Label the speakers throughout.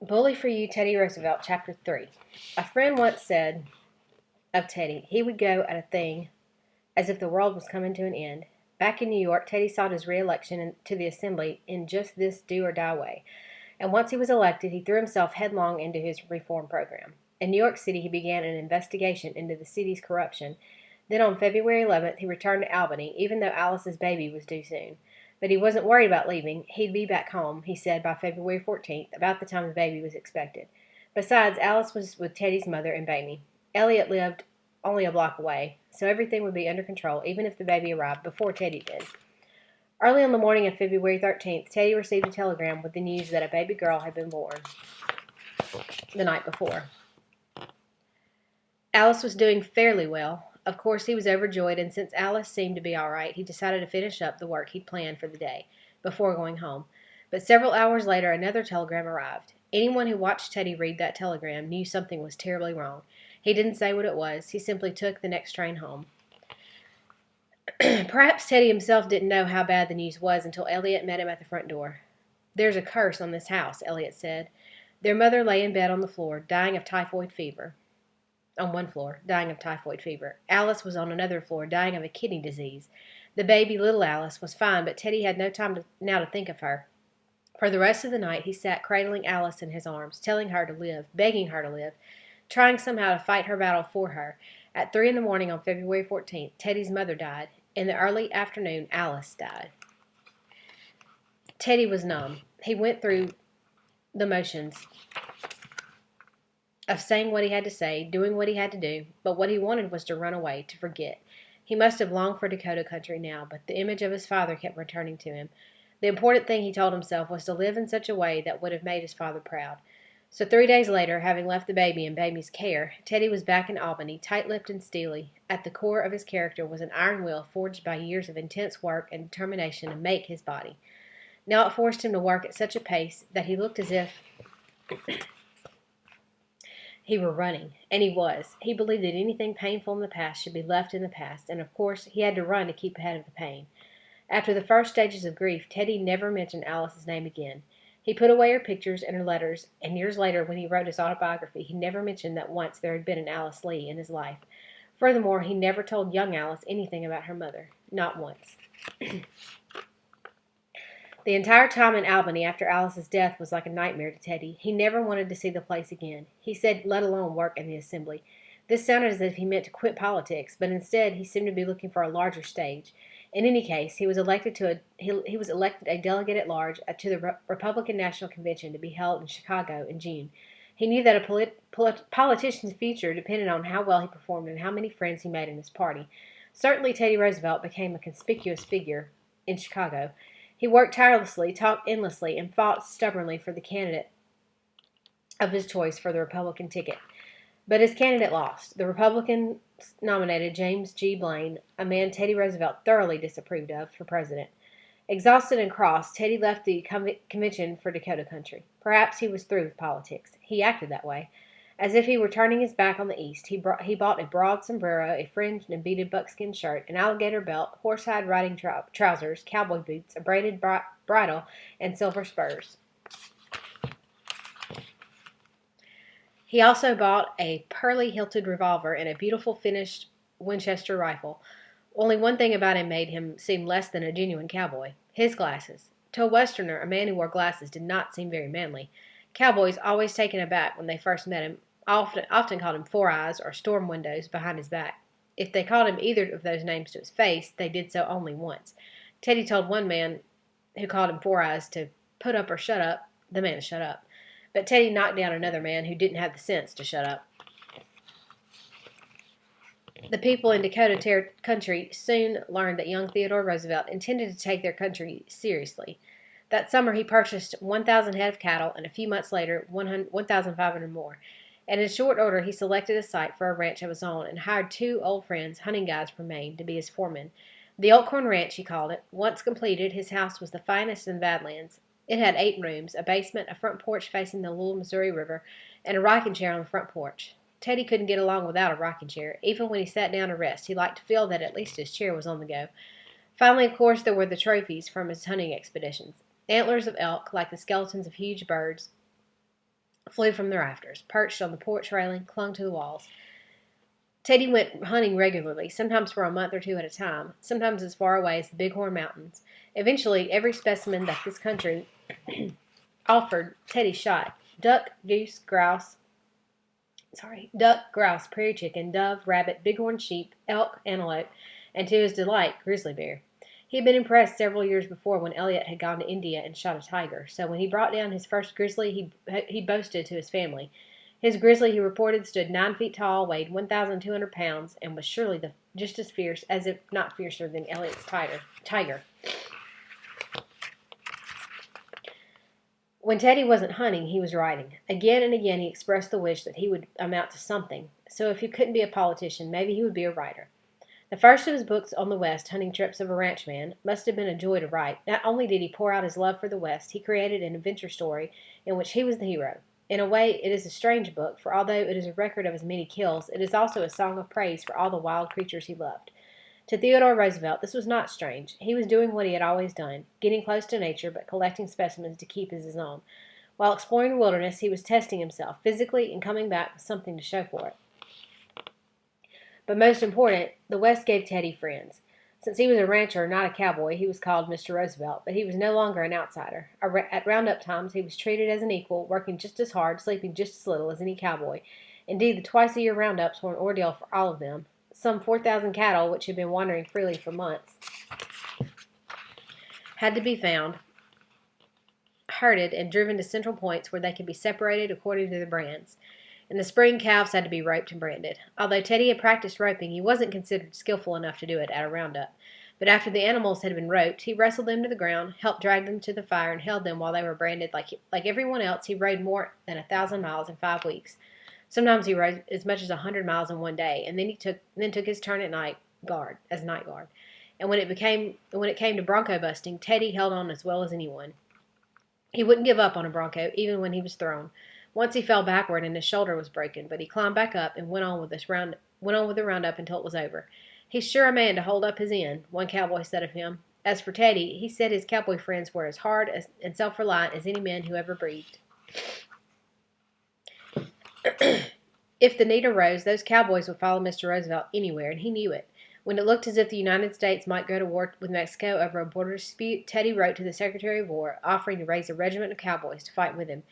Speaker 1: Bully for You, Teddy Roosevelt, Chapter 3. A friend once said of Teddy, he would go at a thing as if the world was coming to an end. Back in New York, Teddy sought his re-election to the Assembly in just this do-or-die way. And once he was elected, he threw himself headlong into his reform program. In New York City, he began an investigation into the city's corruption. Then on February 11th, he returned to Albany, even though Alice's baby was due soon. But he wasn't worried about leaving. He'd be back home, he said, by February 14th, about the time the baby was expected. Besides, Alice was with Teddy's mother and baby. Elliot lived only a block away, so everything would be under control, even if the baby arrived before Teddy did. Early on the morning of February 13th, Teddy received a telegram with the news that a baby girl had been born the night before. Alice was doing fairly well. Of course, he was overjoyed, and since Alice seemed to be all right, he decided to finish up the work he'd planned for the day before going home. But several hours later, another telegram arrived. Anyone who watched Teddy read that telegram knew something was terribly wrong. He didn't say what it was. He simply took the next train home. Perhaps Teddy himself didn't know how bad the news was until Elliot met him at the front door. "There's a curse on this house," Elliot said. Their mother lay in bed on the floor, dying of typhoid fever. On one floor, dying of typhoid fever. Alice was on another floor, dying of a kidney disease. The baby, little Alice, was fine, but Teddy had no time now to think of her. For the rest of the night, he sat cradling Alice in his arms, telling her to live, begging her to live, trying somehow to fight her battle for her. At 3 in the morning on February 14th, Teddy's mother died. In the early afternoon, Alice died. Teddy was numb. He went through the motions of saying what he had to say, doing what he had to do, but what he wanted was to run away, to forget. He must have longed for Dakota country now, but the image of his father kept returning to him. The important thing, he told himself, was to live in such a way that would have made his father proud. So 3 days later, having left the baby in baby's care, Teddy was back in Albany, tight-lipped and steely. At the core of his character was an iron will forged by years of intense work and determination to make his body. Now it forced him to work at such a pace that he looked as if he were running, and he was. He believed that anything painful in the past should be left in the past, and of course he had to run to keep ahead of the pain. After the first stages of grief, Teddy never mentioned Alice's name again. He put away her pictures and her letters, and years later, when he wrote his autobiography, he never mentioned that once there had been an Alice Lee in his life. Furthermore, he never told young Alice anything about her mother. Not once. The entire time in Albany after Alice's death was like a nightmare to Teddy. He never wanted to see the place again. He said, let alone work in the Assembly. This sounded as if he meant to quit politics, but instead he seemed to be looking for a larger stage. In any case, he was elected a delegate at large to the Republican National Convention to be held in Chicago in June. He knew that a politician's future depended on how well he performed and how many friends he made in his party. Certainly Teddy Roosevelt became a conspicuous figure in Chicago. He worked tirelessly, talked endlessly, and fought stubbornly for the candidate of his choice for the Republican ticket. But his candidate lost. The Republicans nominated James G. Blaine, a man Teddy Roosevelt thoroughly disapproved of, for president. Exhausted and crossed, Teddy left the convention for Dakota country. Perhaps he was through with politics. He acted that way. As if he were turning his back on the East, he bought a broad sombrero, a fringed and beaded buckskin shirt, an alligator belt, horsehide riding trousers, cowboy boots, a braided bridle, and silver spurs. He also bought a pearly-hilted revolver and a beautiful finished Winchester rifle. Only one thing about him made him seem less than a genuine cowboy: his glasses. To a Westerner, a man who wore glasses did not seem very manly. Cowboys, always taken aback when they first met him, often called him Four Eyes or Storm Windows behind his back. If they called him either of those names to his face, they did so only once. Teddy told one man who called him Four Eyes to put up or shut up, the man to shut up. But Teddy knocked down another man who didn't have the sense to shut up. The people in Dakota country soon learned that young Theodore Roosevelt intended to take their country seriously. That summer he purchased 1,000 head of cattle, and a few months later 1,500 more. And in short order he selected a site for a ranch of his own and hired 2 old friends, hunting guides from Maine, to be his foremen. The Elkhorn Ranch, he called it. Once completed, his house was the finest in the Badlands. It had 8 rooms, a basement, a front porch facing the Little Missouri River, and a rocking chair on the front porch. Teddy couldn't get along without a rocking chair. Even when he sat down to rest, he liked to feel that at least his chair was on the go. Finally, of course, there were the trophies from his hunting expeditions. Antlers of elk, like the skeletons of huge birds, flew from the rafters, perched on the porch railing, clung to the walls. Teddy went hunting regularly, sometimes for a month or two at a time, sometimes as far away as the Bighorn Mountains. Eventually, every specimen that this country offered, Teddy shot. Duck, grouse, prairie chicken, dove, rabbit, bighorn sheep, elk, antelope, and to his delight, grizzly bear. He had been impressed several years before when Elliot had gone to India and shot a tiger, so when he brought down his first grizzly, he boasted to his family. His grizzly, he reported, stood 9 feet tall, weighed 1,200 pounds, and was surely just as fierce, as if not fiercer, than Elliot's tiger. When Teddy wasn't hunting, he was writing. Again and again he expressed the wish that he would amount to something, so if he couldn't be a politician, maybe he would be a writer. The first of his books on the West, Hunting Trips of a Ranchman, must have been a joy to write. Not only did he pour out his love for the West, he created an adventure story in which he was the hero. In a way, it is a strange book, for although it is a record of his many kills, it is also a song of praise for all the wild creatures he loved. To Theodore Roosevelt, this was not strange. He was doing what he had always done, getting close to nature but collecting specimens to keep as his own. While exploring the wilderness, he was testing himself physically and coming back with something to show for it. But most important, the West gave Teddy friends. Since he was a rancher, not a cowboy, he was called Mr. Roosevelt, but he was no longer an outsider. At roundup times, he was treated as an equal, working just as hard, sleeping just as little as any cowboy. Indeed, the twice-a-year roundups were an ordeal for all of them. Some 4,000 cattle, which had been wandering freely for months, had to be found, herded, and driven to central points where they could be separated according to their brands. In the spring, calves had to be roped and branded. Although Teddy had practiced roping, he wasn't considered skillful enough to do it at a roundup. But after the animals had been roped, he wrestled them to the ground, helped drag them to the fire, and held them while they were branded. Like everyone else, he rode more than 1,000 miles in 5 weeks. Sometimes he rode as much as 100 miles in one day, and then took his turn at night guard. And when it came to bronco busting, Teddy held on as well as anyone. He wouldn't give up on a bronco, even when he was thrown. Once he fell backward and his shoulder was broken, but he climbed back up and went on with the roundup until it was over. He's sure a man to hold up his end, one cowboy said of him. As for Teddy, he said his cowboy friends were as hard and self-reliant as any men who ever breathed. If the need arose, those cowboys would follow Mr. Roosevelt anywhere, and he knew it. When it looked as if the United States might go to war with Mexico over a border dispute, Teddy wrote to the Secretary of War, offering to raise a regiment of cowboys to fight with him.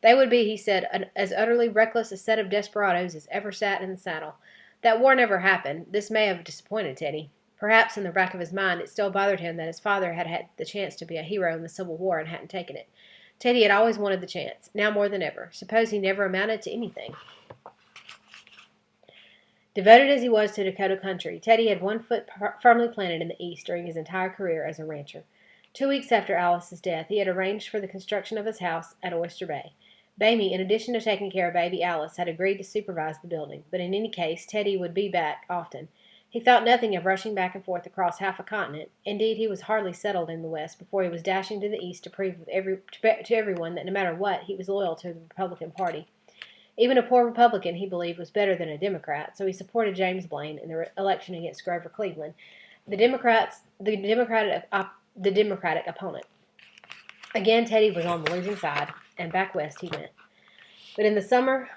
Speaker 1: They would be, he said, as utterly reckless a set of desperadoes as ever sat in the saddle. That war never happened. This may have disappointed Teddy. Perhaps in the back of his mind it still bothered him that his father had had the chance to be a hero in the Civil War and hadn't taken it. Teddy had always wanted the chance, now more than ever. Suppose he never amounted to anything. Devoted as he was to Dakota country, Teddy had one foot firmly planted in the East during his entire career as a rancher. 2 weeks after Alice's death, he had arranged for the construction of his house at Oyster Bay. Mamie, in addition to taking care of baby Alice, had agreed to supervise the building, but in any case, Teddy would be back often. He thought nothing of rushing back and forth across half a continent. Indeed, he was hardly settled in the West before he was dashing to the East to prove to everyone that no matter what, he was loyal to the Republican Party. Even a poor Republican, he believed, was better than a Democrat, so he supported James Blaine in the election against Grover Cleveland, the Democratic opponent. Again, Teddy was on the losing side, and back west he went. But in the summer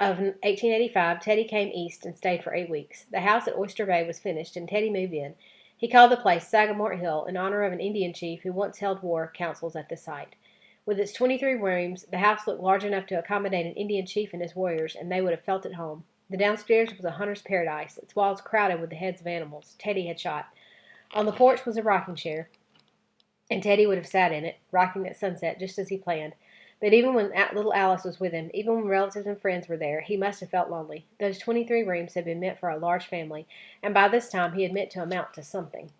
Speaker 1: of 1885, Teddy came east and stayed for 8 weeks. The house at Oyster Bay was finished, and Teddy moved in. He called the place Sagamore Hill in honor of an Indian chief who once held war councils at the site. With its 23 rooms, the house looked large enough to accommodate an Indian chief and his warriors, and they would have felt at home. The downstairs was a hunter's paradise, its walls crowded with the heads of animals Teddy had shot. On the porch was a rocking chair, and Teddy would have sat in it, rocking at sunset just as he planned. But even when little Alice was with him, even when relatives and friends were there, he must have felt lonely. Those 23 rooms had been meant for a large family, and by this time he had meant to amount to something.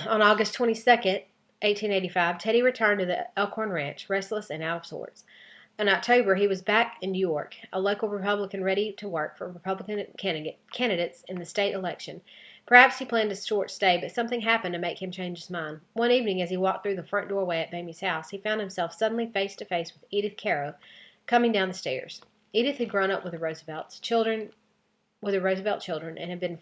Speaker 1: On August 22nd, 1885, Teddy returned to the Elkhorn Ranch, restless and out of sorts. In October, he was back in New York, a local Republican ready to work for Republican candidates in the state election. Perhaps he planned a short stay, but something happened to make him change his mind. One evening, as he walked through the front doorway at Mamie's house, he found himself suddenly face to face with Edith Caro coming down the stairs. Edith had grown up with the Roosevelt children, and had been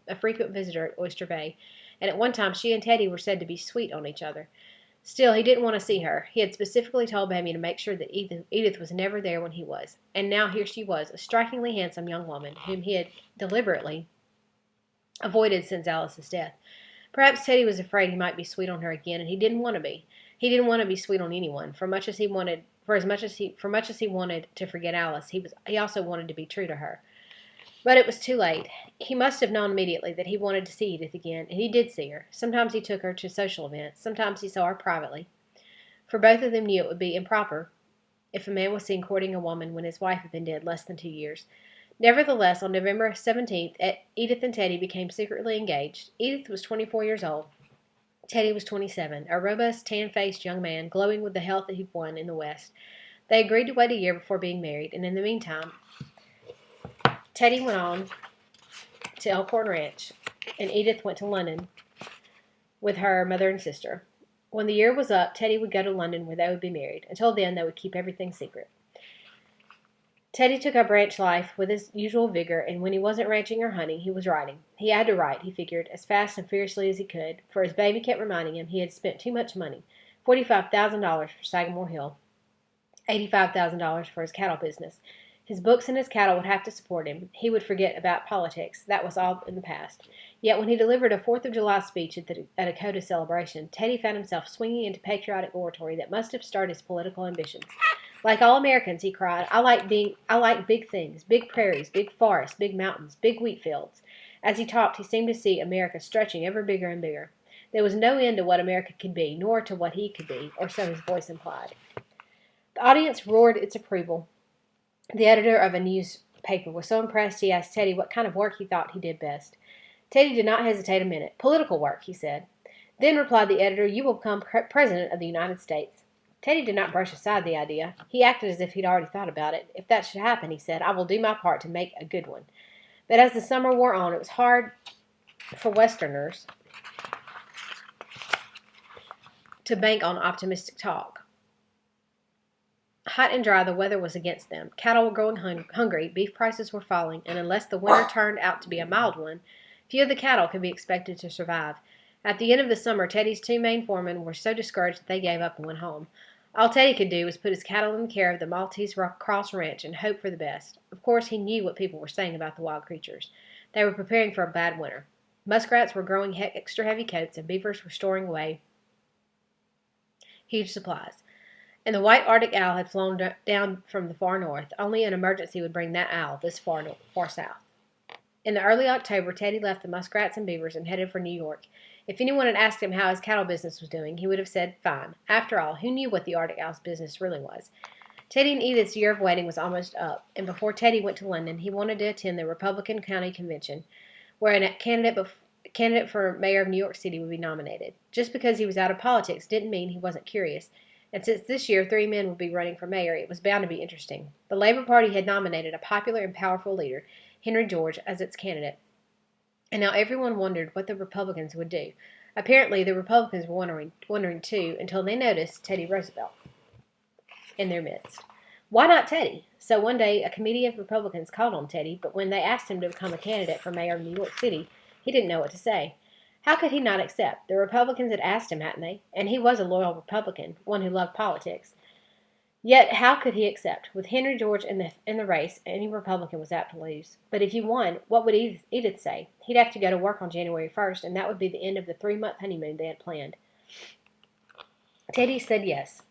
Speaker 1: a frequent visitor at Oyster Bay, and at one time she and Teddy were said to be sweet on each other. Still, he didn't want to see her. He had specifically told Mamie to make sure that Edith was never there when he was. And now here she was, a strikingly handsome young woman whom he had deliberately avoided since Alice's death. Perhaps Teddy was afraid he might be sweet on her again, and he didn't want to be. He didn't want to be sweet on anyone. For much as he wanted to forget Alice, he also wanted to be true to her. But it was too late. He must have known immediately that he wanted to see Edith again, and he did see her. Sometimes he took her to social events. Sometimes he saw her privately. For both of them knew it would be improper if a man was seen courting a woman when his wife had been dead less than 2 years. Nevertheless, on November 17th, Edith and Teddy became secretly engaged. Edith was 24 years old. Teddy was 27, a robust, tan-faced young man, glowing with the health that he'd won in the West. They agreed to wait a year before being married, and in the meantime, Teddy went on to Elkhorn Ranch, and Edith went to London with her mother and sister. When the year was up, Teddy would go to London where they would be married. Until then, they would keep everything secret. Teddy took up ranch life with his usual vigor, and when he wasn't ranching or hunting, he was writing. He had to write, he figured, as fast and fiercely as he could, for his baby kept reminding him he had spent too much money. $45,000 for Sagamore Hill, $85,000 for his cattle business. His books and his cattle would have to support him. He would forget about politics. That was all in the past. Yet when he delivered a 4th of July speech at a Dakota celebration, Teddy found himself swinging into patriotic oratory that must have started his political ambitions. Like all Americans, he cried, I like big things, big prairies, big forests, big mountains, big wheat fields. As he talked, he seemed to see America stretching ever bigger and bigger. There was no end to what America could be, nor to what he could be, or so his voice implied. The audience roared its approval. The editor of a newspaper was so impressed he asked Teddy what kind of work he thought he did best. Teddy did not hesitate a minute. Political work, he said. Then, replied the editor, you will become President of the United States. Teddy did not brush aside the idea. He acted as if he'd already thought about it. If that should happen, he said, I will do my part to make a good one. But as the summer wore on, it was hard for Westerners to bank on optimistic talk. Hot and dry, the weather was against them. Cattle were growing hungry, beef prices were falling, and unless the winter turned out to be a mild one, few of the cattle could be expected to survive. At the end of the summer, Teddy's 2 main foremen were so discouraged that they gave up and went home. All Teddy could do was put his cattle in the care of the Maltese Cross Ranch and hope for the best. Of course, he knew what people were saying about the wild creatures. They were preparing for a bad winter. Muskrats were growing extra heavy coats, and beavers were storing away huge supplies. And the white Arctic owl had flown down from the far north. Only an emergency would bring that owl this far south. In the early October, Teddy left the muskrats and beavers and headed for New York. If anyone had asked him how his cattle business was doing, he would have said, fine. After all, who knew what the Arctic owl's business really was? Teddy and Edith's year of waiting was almost up, and before Teddy went to London, he wanted to attend the Republican County Convention, where a candidate for mayor of New York City would be nominated. Just because he was out of politics didn't mean he wasn't curious. And since this year 3 men would be running for mayor, it was bound to be interesting. The Labor Party had nominated a popular and powerful leader, Henry George, as its candidate. And now everyone wondered what the Republicans would do. Apparently, the Republicans were wondering too, until they noticed Teddy Roosevelt in their midst. Why not Teddy? So one day, a committee of Republicans called on Teddy, but when they asked him to become a candidate for mayor of New York City, he didn't know what to say. How could he not accept? The Republicans had asked him, hadn't they? And he was a loyal Republican, one who loved politics. Yet, how could he accept? With Henry George in the race, any Republican was apt to lose. But if he won, what would Edith say? He'd have to go to work on January 1st, and that would be the end of the 3-month honeymoon they had planned. Teddy said yes.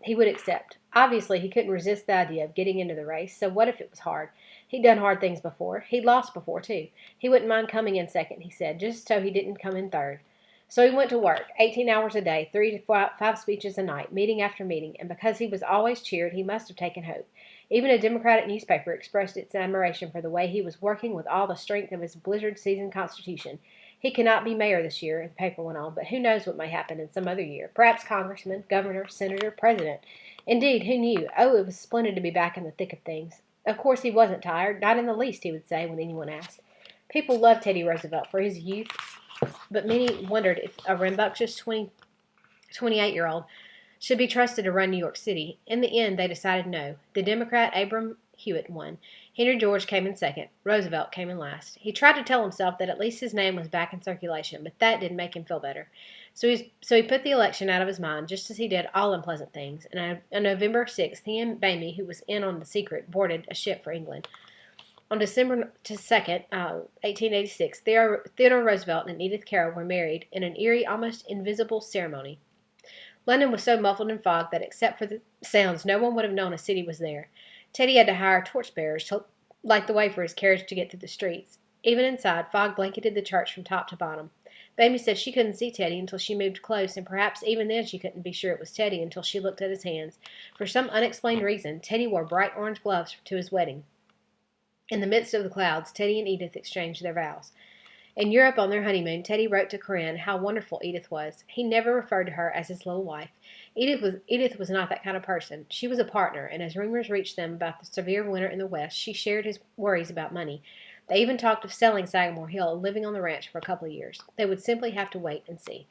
Speaker 1: He would accept. Obviously, he couldn't resist the idea of getting into the race, so what if it was hard? He'd done hard things before. He'd lost before, too. He wouldn't mind coming in second, he said, just so he didn't come in third. So he went to work, 18 hours a day, 3 to 5 speeches a night, meeting after meeting, and because he was always cheered, he must have taken hope. Even a Democratic newspaper expressed its admiration for the way he was working with all the strength of his blizzard-seasoned constitution. He cannot be mayor this year, the paper went on, but who knows what may happen in some other year. Perhaps congressman, governor, senator, president. Indeed, who knew? Oh, it was splendid to be back in the thick of things. Of course he wasn't tired, not in the least, he would say when anyone asked. People loved Teddy Roosevelt for his youth, but many wondered if a rambunctious 28-year-old should be trusted to run New York City. In the end, they decided no. The Democrat Abram Hewitt won. Henry George came in second. Roosevelt came in last. He tried to tell himself that at least his name was back in circulation, but that didn't make him feel better. So he put the election out of his mind, just as he did all unpleasant things. And on November 6th, he and Mamie, who was in on the secret, boarded a ship for England. On December 2nd, 1886, Theodore Roosevelt and Edith Carroll were married in an eerie, almost invisible ceremony. London was so muffled in fog that except for the sounds, no one would have known a city was there. Teddy had to hire torchbearers to light the way for his carriage to get through the streets. Even inside, fog blanketed the church from top to bottom. Mamie said she couldn't see Teddy until she moved close, and perhaps even then she couldn't be sure it was Teddy until she looked at his hands. For some unexplained reason, Teddy wore bright orange gloves to his wedding. In the midst of the clouds, Teddy and Edith exchanged their vows. In Europe on their honeymoon, Teddy wrote to Corinne how wonderful Edith was. He never referred to her as his little wife. Edith was not that kind of person. She was a partner, and as rumors reached them about the severe winter in the West, she shared his worries about money. They even talked of selling Sagamore Hill and living on the ranch for a couple of years. They would simply have to wait and see.